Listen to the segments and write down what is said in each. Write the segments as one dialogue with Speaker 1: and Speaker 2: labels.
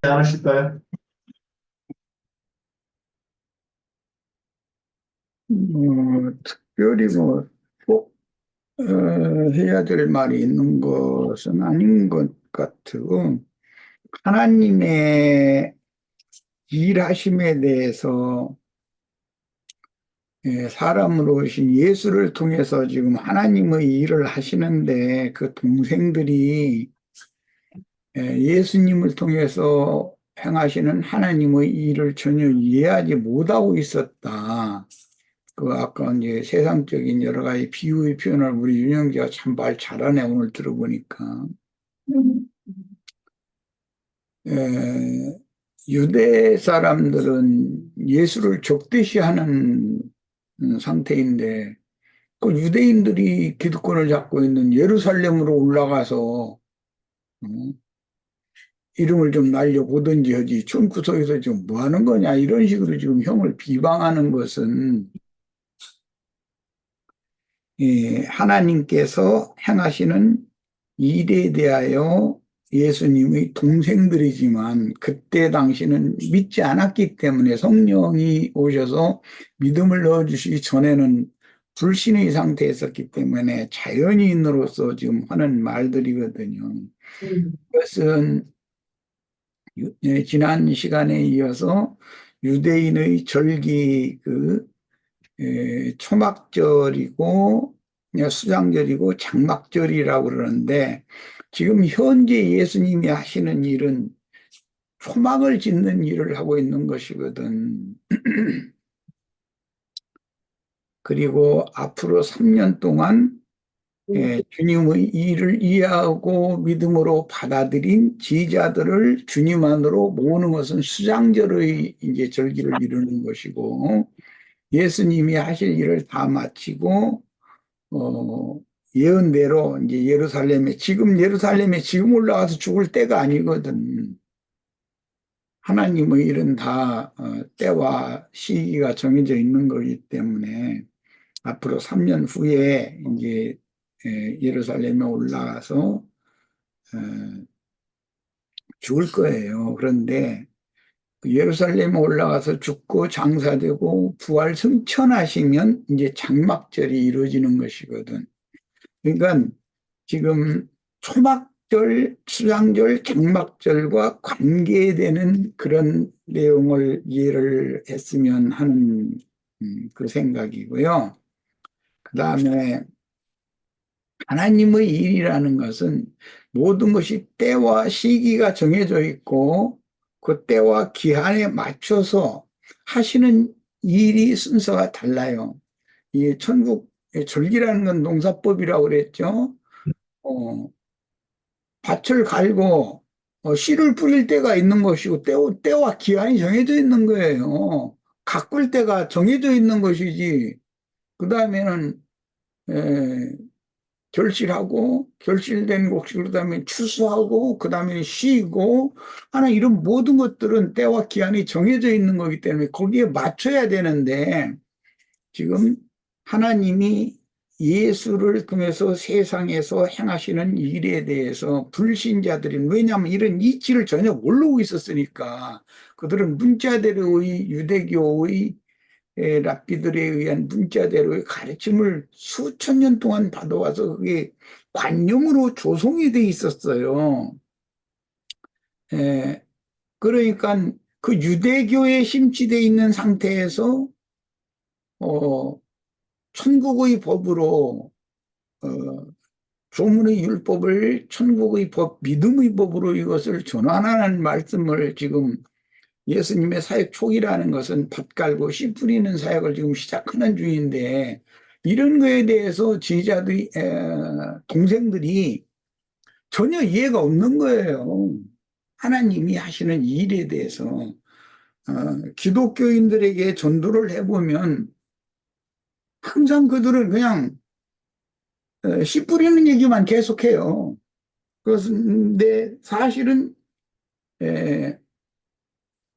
Speaker 1: 않으실까요?
Speaker 2: 특별히 꼭, 해야 될 말이 있는 것은 아닌 것 같고, 하나님의 일하심에 대해서 사람으로 오신 예수를 통해서 지금 하나님의 일을 하시는데 그 동생들이 예수님을 통해서 행하시는 하나님의 일을 전혀 이해하지 못하고 있었다. 그 아까 이제 세상적인 여러 가지 비유의 표현을 우리 윤영기가 참 말 잘하네 오늘 들어보니까. 에, 유대 사람들은 예수를 적대시하는 상태인데 그 유대인들이 기득권을 잡고 있는 예루살렘으로 올라가서 어, 이름을 좀 날려보든지 하지 촌구석에서 지금 뭐 하는 거냐 이런 식으로 지금 형을 비방하는 것은 하나님께서 행하시는 일에 대하여 예수님의 동생들이지만 그때 당시는 믿지 않았기 때문에 성령이 오셔서 믿음을 넣어주시기 전에는 불신의 상태에 있었기 때문에 자연인으로서 지금 하는 말들이거든요. 그것은 지난 시간에 이어서 유대인의 절기 초막절이고 수장절이고 장막절이라고 그러는데 지금 현재 예수님이 하시는 일은 초막을 짓는 일을 하고 있는 것이거든. 그리고 앞으로 3년 동안 주님의 일을 이해하고 믿음으로 받아들인 지지자들을 주님 안으로 모으는 것은 수장절의 이제 절기를 이루는 것이고 예수님이 하실 일을 다 마치고 어, 예언대로 이제 예루살렘에 지금 올라가서 죽을 때가 아니거든. 하나님의 일은 다 때와 시기가 정해져 있는 거기 때문에 앞으로 3년 후에 이제 예루살렘에 올라가서 죽을 거예요. 그런데 그 예루살렘에 올라가서 죽고 장사되고 부활 승천하시면 이제 장막절이 이루어지는 것이거든. 그러니까 지금 초막절, 수장절, 장막절과 관계되는 그런 내용을 이해를 했으면 하는 그 생각이고요. 그 다음에 하나님의 일이라는 것은 모든 것이 때와 시기가 정해져 있고 그 때와 기한에 맞춰서 하시는 일이 순서가 달라요. 이 천국 절기라는 건 농사법이라고 그랬죠. 어, 밭을 갈고 씨를 뿌릴 때가 있는 것이고 때와 기한이 정해져 있는 거예요. 가꿀 때가 정해져 있는 것이지. 그 다음에는 결실하고 결실된 곡식 그다음에 추수하고 그다음에 쉬고 하나 이런 모든 것들은 때와 기한이 정해져 있는 거기 때문에 거기에 맞춰야 되는데 지금 하나님이 예수를 통해서 세상에서 행하시는 일에 대해서 불신자들은 왜냐하면 이런 이치를 전혀 모르고 있었으니까 그들은 문자대로의 유대교의 랍비들에 의한 문자대로의 가르침을 수천 년 동안 받아와서 그게 관념으로 조성이 돼 있었어요. 에, 그러니까 그 유대교에 심취돼 있는 상태에서 어, 천국의 법으로 어, 조문의 율법을 천국의 법, 믿음의 법으로 이것을 전환하는 말씀을 지금 예수님의 사역 초기라는 것은 밭 갈고 씨 뿌리는 사역을 지금 시작하는 중인데 이런 거에 대해서 지지자들이 동생들이 전혀 이해가 없는 거예요. 하나님이 하시는 일에 대해서 기독교인들에게 전도를 해보면 항상 그들은 그냥 씨 뿌리는 얘기만 계속해요. 그런데 사실은 에,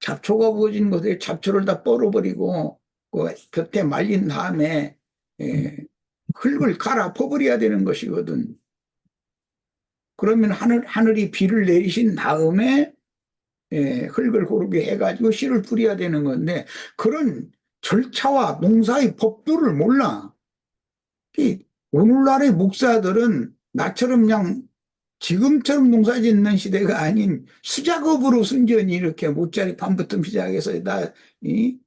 Speaker 2: 잡초가 부어진 것에 잡초를 다 뻘어버리고 그 곁에 말린 다음에 에, 흙을 갈아 퍼버려야 되는 것이거든. 그러면 하늘이 비를 내리신 다음에 흙을 고르게 해가지고 씨를 뿌려야 되는 건데 그런 절차와 농사의 법도를 몰라. 이 오늘날의 목사들은 나처럼 그냥 지금처럼 농사 짓는 시대가 아닌 수작업으로 순전히 이렇게 못자리 판부터 시작해서 이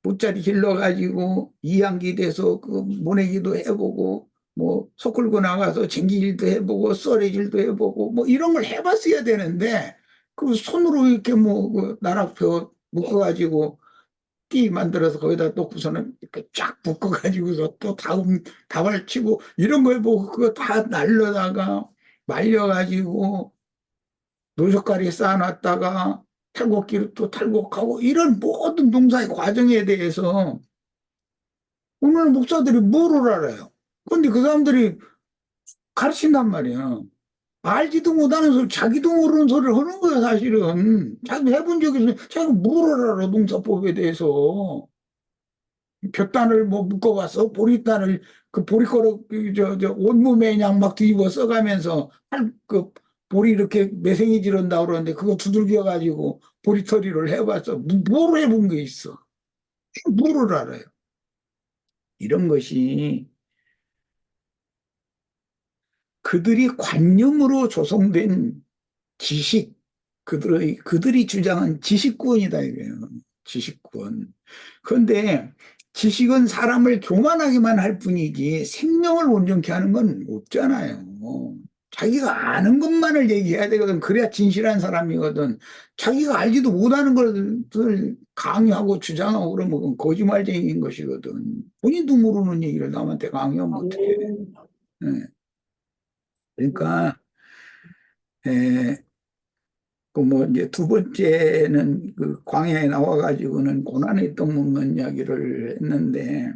Speaker 2: 못자리 길러가지고 이양기 돼서 그 모내기도 해보고 뭐 소 끌고 나가서 쟁기질도 해보고 썰매질도 해보고 뭐 이런 걸 해봤어야 되는데 그 손으로 이렇게 뭐그 나락표 묶어가지고 띠 만들어서 거기다 놓고서는 이렇게 쫙 묶어가지고서 또 다발 치고 이런 거 해보고 그거 다 날려다가 말려가지고 노젓가리에 쌓아놨다가 탈곡기로 또 탈곡하고 이런 모든 농사의 과정에 대해서 오늘 목사들이 뭐를 알아요? 근데 그 사람들이 가르친단 말이야. 알지도 못하는 소리, 자기도 모르는 소리를 하는 거야, 사실은. 자기 해본 적이 없어. 자기가 뭐를 알아, 농사법에 대해서. 볕단을 뭐 묶어봤어? 보리단을, 그 보리가루, 온몸에 그냥 막 뒤집어 써가면서, 보리 이렇게 매생이 지른다 그러는데, 그거 두들겨가지고 보리털이를 해봤어. 뭘 해본 게 있어? 뭐를 알아요? 이런 것이 그들이 관념으로 조성된 지식, 그들이 주장한 지식구원이다 이거예요. 지식구원. 그런데 지식은 사람을 교만하게만 할 뿐이지 생명을 온전케 하는 건 없잖아요. 자기가 아는 것만을 얘기해야 되거든. 그래야 진실한 사람이거든. 자기가 알지도 못하는 것을 강요하고 주장하고 그러면 그건 거짓말쟁이인 것이거든. 본인도 모르는 얘기를 남한테 강요하면 어떡해. 예. 그러니까 그 뭐 이제 두 번째는 그 광야에 나와가지고는 고난의 떡 먹는 이야기를 했는데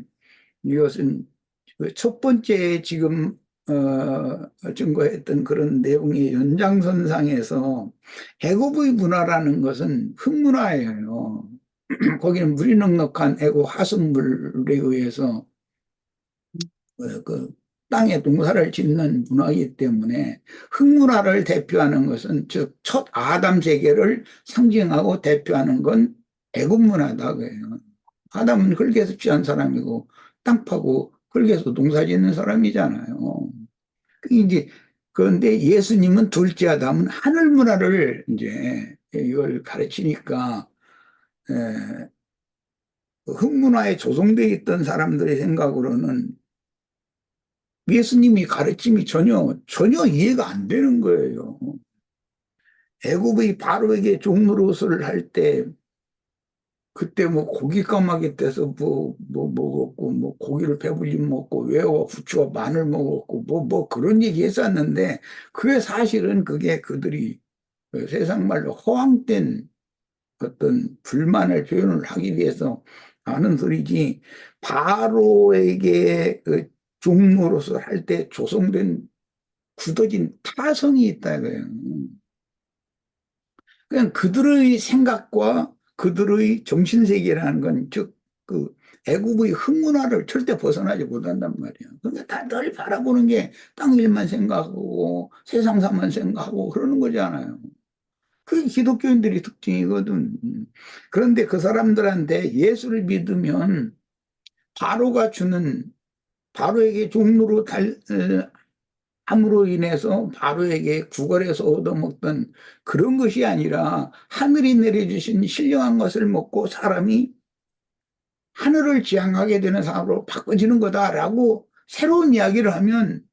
Speaker 2: 이것은 그 첫 번째 지금 증거했던 그런 내용의 연장선상에서 애굽의 문화라는 것은 흙문화예요. 거기는 물이 넉넉한 애굽 하수물에 의해서 그 땅에 농사를 짓는 문화이기 때문에 흙문화를 대표하는 것은 즉 첫 아담 세계를 상징하고 대표하는 건 애굽 문화다 그래요. 아담은 흙에서 취한 사람이고 땅 파고 흙에서 농사 짓는 사람이잖아요. 이제 그런데 예수님은 둘째 아담은 하늘 문화를 이제 이걸 가르치니까 흙문화에 조성되어 있던 사람들의 생각으로는 예수님이 가르침이 전혀 이해가 안 되는 거예요. 애굽의 바로에게 종노릇을 할 때 그때 뭐 고기 까마귀 떼서 뭐 먹었고 뭐 고기를 배불리 먹고 외와 부추와 마늘 먹었고 뭐 그런 얘기 했었는데 그게 사실은 그게 그들이 그 세상 말로 허황된 어떤 불만을 표현을 하기 위해서 하는 소리지 바로에게 그 종노릇을 할 때 조성된 굳어진 타성이 있다 이거예요. 그냥 그들의 생각과 그들의 정신세계라는 건, 즉, 그, 애국의 흙문화를 절대 벗어나지 못한단 말이에요. 그러니까 다 늘 바라보는 게 땅 일만 생각하고 세상사만 생각하고 그러는 거잖아요. 그게 기독교인들의 특징이거든. 그런데 그 사람들한테 예수를 믿으면 바로가 주는 바로에게 종로로 함으로 인해서 바로에게 구걸해서 얻어먹던 그런 것이 아니라 하늘이 내려주신 신령한 것을 먹고 사람이 하늘을 지향하게 되는 사람으로 바꿔지는 거다라고 새로운 이야기를 하면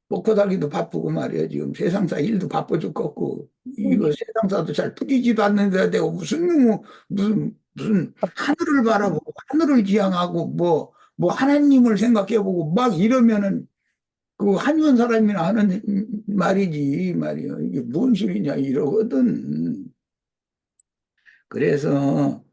Speaker 2: 먹고 살기도 바쁘고 말이야. 지금 세상사 일도 바빠 죽겠고 이거 세상사도 잘 풀리지도 않는데 내가 무슨 하늘을 바라보고 하늘을 지향하고 뭐 하나님을 생각해보고 막 이러면은 그 한의원 사람이나 하는 말이지 말이야. 이게 뭔 소리냐 이러거든. 그래서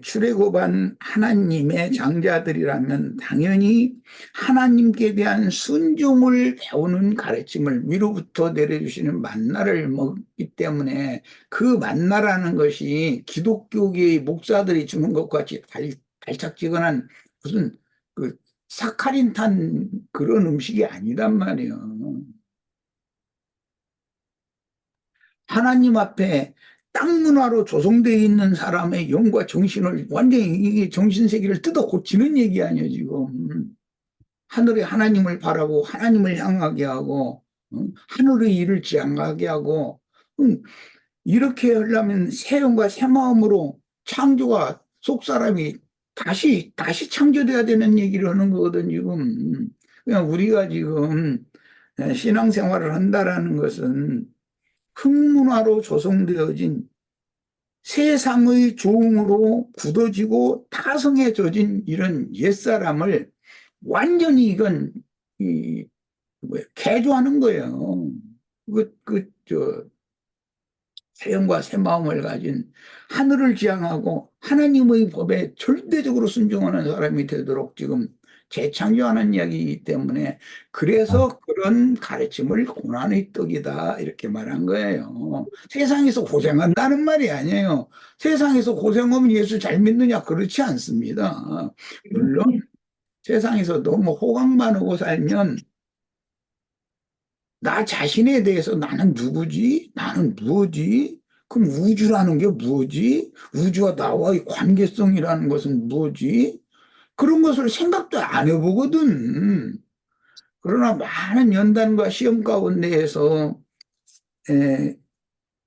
Speaker 2: 출애굽한 하나님의 장자들이라면 당연히 하나님께 대한 순종을 배우는 가르침을 위로부터 내려주시는 만나를 먹기 때문에 그 만나라는 것이 기독교계의 목사들이 주는 것과 같이 달짝지근한 무슨 그 사카린 탄 그런 음식이 아니란 말이에요. 하나님 앞에 땅 문화로 조성되어 있는 사람의 영과 정신을 완전히 이게 정신세계를 뜯어 고치는 얘기 아니에요, 지금. 하늘에 하나님을 바라고 하나님을 향하게 하고 하늘의 일을 지향하게 하고 이렇게 하려면 새 영과 새 마음으로 창조가 속 사람이 다시 창조돼야 되는 얘기를 하는 거거든 지금. 그냥 우리가 지금 신앙생활을 한다라는 것은 흙문화로 조성되어진 세상의 종으로 굳어지고 타성해져진 이런 옛사람을 완전히 이건 개조하는 거예요. 새 영과 새 마음을 가진 하늘을 지향하고 하나님의 법에 절대적으로 순종하는 사람이 되도록 지금 재창조하는 이야기이기 때문에 그래서 그런 가르침을 고난의 떡이다 이렇게 말한 거예요. 세상에서 고생한다는 말이 아니에요. 세상에서 고생하면 예수 잘 믿느냐 그렇지 않습니다. 물론 세상에서 너무 호강만 하고 살면 나 자신에 대해서 나는 누구지? 나는 무엇이? 그럼 우주라는 게 뭐지? 우주와 나와의 관계성이라는 것은 뭐지? 그런 것을 생각도 안 해보거든. 그러나 많은 연단과 시험 가운데에서 에,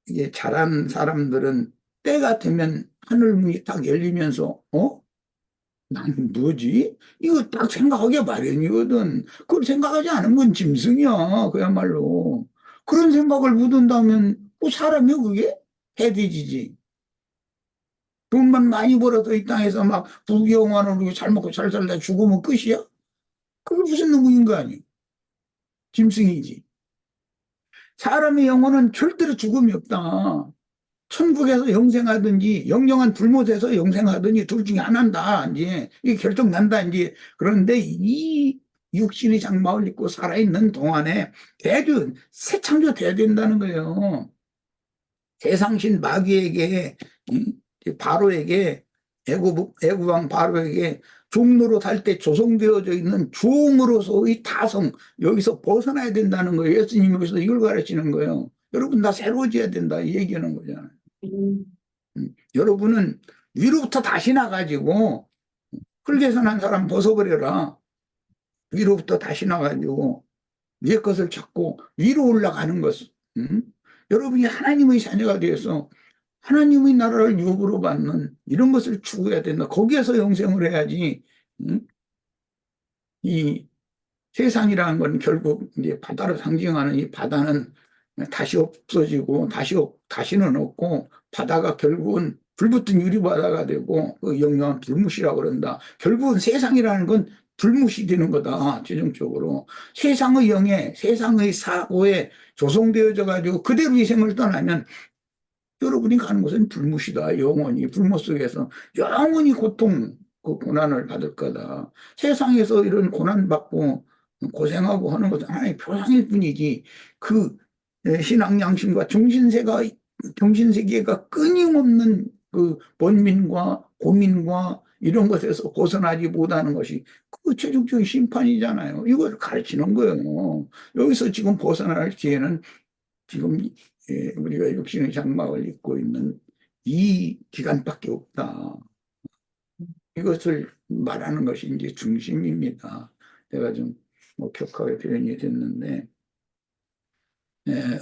Speaker 2: 이게 잘한 사람들은 때가 되면 하늘문이 딱 열리면서 나는 뭐지? 이거 딱 생각하기 마련이거든. 그걸 생각하지 않은 건 짐승이야, 그야말로. 그런 생각을 묻은다면, 뭐 사람이야, 그게? 해돼지지. 돈만 많이 벌어서 이 땅에서 막 부귀영화로 잘 먹고 잘 살다 죽으면 끝이야? 그게 무슨 놈인가 아니? 짐승이지. 사람의 영혼은 절대로 죽음이 없다. 천국에서 영생하든지 영영한 불못에서 영생하든지 둘 중에 하나다. 이제 이게 결정 난다. 이제 그런데 이 육신의 장막을 입고 살아있는 동안에 대주 새 창조돼야 된다는 거예요. 세상신 마귀에게 바로에게 애굽왕 바로에게 종로로 살 때 조성되어져 있는 종으로서의 타성 여기서 벗어나야 된다는 거예요. 예수님이 여기서 이걸 가르치는 거예요. 여러분 다 새로워져야 된다 이 얘기하는 거잖아요. 여러분은 위로부터 다시 나가지고 흙에서 난 사람 벗어버려라. 위로부터 다시 나가지고 네 것을 찾고 위로 올라가는 것. 여러분이 하나님의 자녀가 되어서 하나님의 나라를 유업으로 받는 이런 것을 추구해야 된다. 거기에서 영생을 해야지. 이 세상이라는 건 결국 이제 바다를 상징하는 이 바다는 다시 없어지고 다시는 없고 바다가 결국은 불붙은 유리바다가 되고 그 영영한 불못이라고 그런다. 결국은 세상이라는 건 불못이 되는 거다. 최종적으로 세상의 영에 세상의 사고에 조성되어져 가지고 그대로 이 생을 떠나면 여러분이 가는 곳은 불못이다. 영원히 불못 속에서 영원히 그 고난을 받을 거다. 세상에서 이런 고난받고 고생하고 하는 것은 하나의 표상일 뿐이지 그 신앙 양심과 정신세계가 끊임없는 그 번민과 고민과 이런 것에서 벗어나지 못하는 것이 그 최종적인 심판이잖아요. 이걸 가르치는 거예요. 여기서 지금 벗어날 기회는 지금 우리가 육신의 장막을 입고 있는 이 기간밖에 없다. 이것을 말하는 것이 이제 중심입니다. 내가 좀 격하게 표현이 됐는데,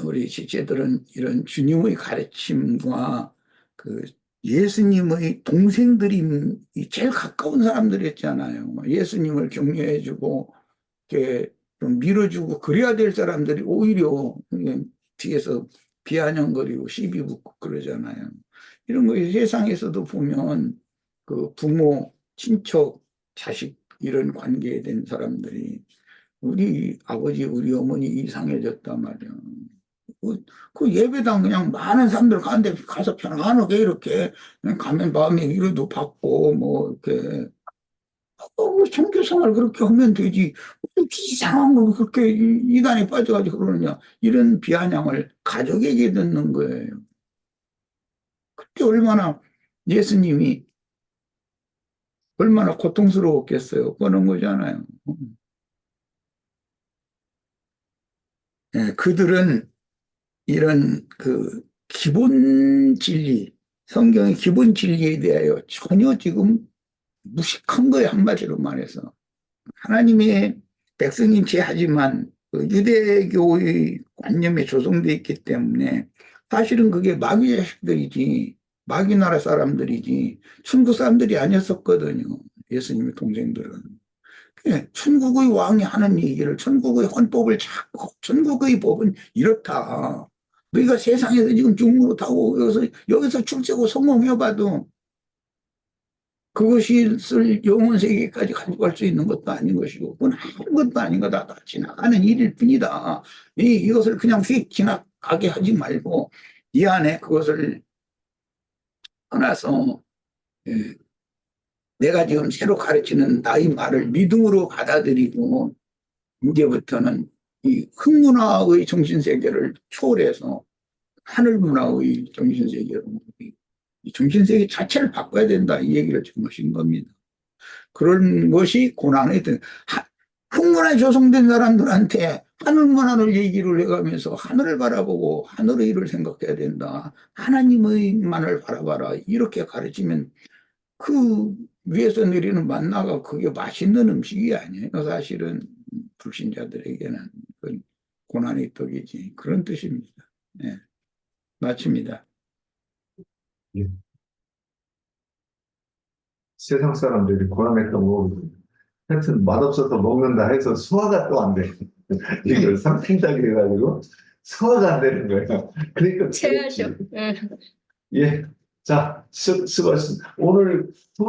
Speaker 2: 우리 지체들은 이런 주님의 가르침과 그 예수님의 동생들이 제일 가까운 사람들이었잖아요. 예수님을 격려해주고, 이렇게 좀 밀어주고, 그래야 될 사람들이 오히려 뒤에서 비아냥거리고 시비 붙고 그러잖아요. 이런 거 세상에서도 보면 그 부모, 친척, 자식 이런 관계에 된 사람들이 우리 아버지, 우리 어머니 이상해졌단 말이야. 그 예배당 그냥 많은 사람들 가는데 가서 편안하게 이렇게 그냥 가면 마음의 위로도 받고 뭐 이렇게 종교 생활 그렇게 하면 되지. 어떻게 이상한 걸 그렇게 이단에 빠져가지고 그러느냐. 이런 비아냥을 가족에게 듣는 거예요. 그때 얼마나 예수님이 얼마나 고통스러웠겠어요. 그런 거잖아요. 그들은 이런 그 기본 진리, 성경의 기본 진리에 대하여 전혀 지금 무식한 거예요. 한마디로 말해서. 하나님의 백성인 채 하지만 그 유대교의 관념에 조성되어 있기 때문에 사실은 그게 마귀 자식들이지, 마귀 나라 사람들이지 천국 사람들이 아니었었거든요. 예수님의 동생들은. 천국의 왕이 하는 얘기를, 천국의 헌법을 찾고 천국의 법은 이렇다. 너희가 세상에서 지금 중으로 타고 여기서 출세고 성공해봐도 그것이 쓸 영혼 세계까지 가져갈 수 있는 것도 아닌 것이고, 그건 아무것도 아닌 거다. 다 지나가는 일일 뿐이다. 이것을 그냥 휙 지나가게 하지 말고, 이 안에 그것을 떠나서, 내가 지금 새로 가르치는 나의 말을 믿음으로 받아들이고, 이제부터는 이 흑문화의 정신세계를 초월해서 하늘 문화의 정신세계로, 이 정신세계 자체를 바꿔야 된다. 이 얘기를 지금 하신 겁니다. 그런 것이 고난이 된, 흑문화에 조성된 사람들한테 하늘 문화를 얘기를 해가면서 하늘을 바라보고 하늘의 일을 생각해야 된다. 하나님의만을 바라봐라. 이렇게 가르치면 그 위에서 내리는 만나가 그게 맛있는 음식이 아니에요. 사실은 불신자들에게는 그 고난의 떡이지. 그런 뜻입니다. 네. 마칩니다.
Speaker 1: 예. 세상 사람들이 고난에 떠먹고 하여튼 맛없어서 먹는다 해서 소화가 또 안 돼. 이걸 삼킨다고 해가지고 소화가 안 되는 거예요. 그러니까
Speaker 3: 체하죠.
Speaker 1: 예. 자, 수고하셨습니다. 오늘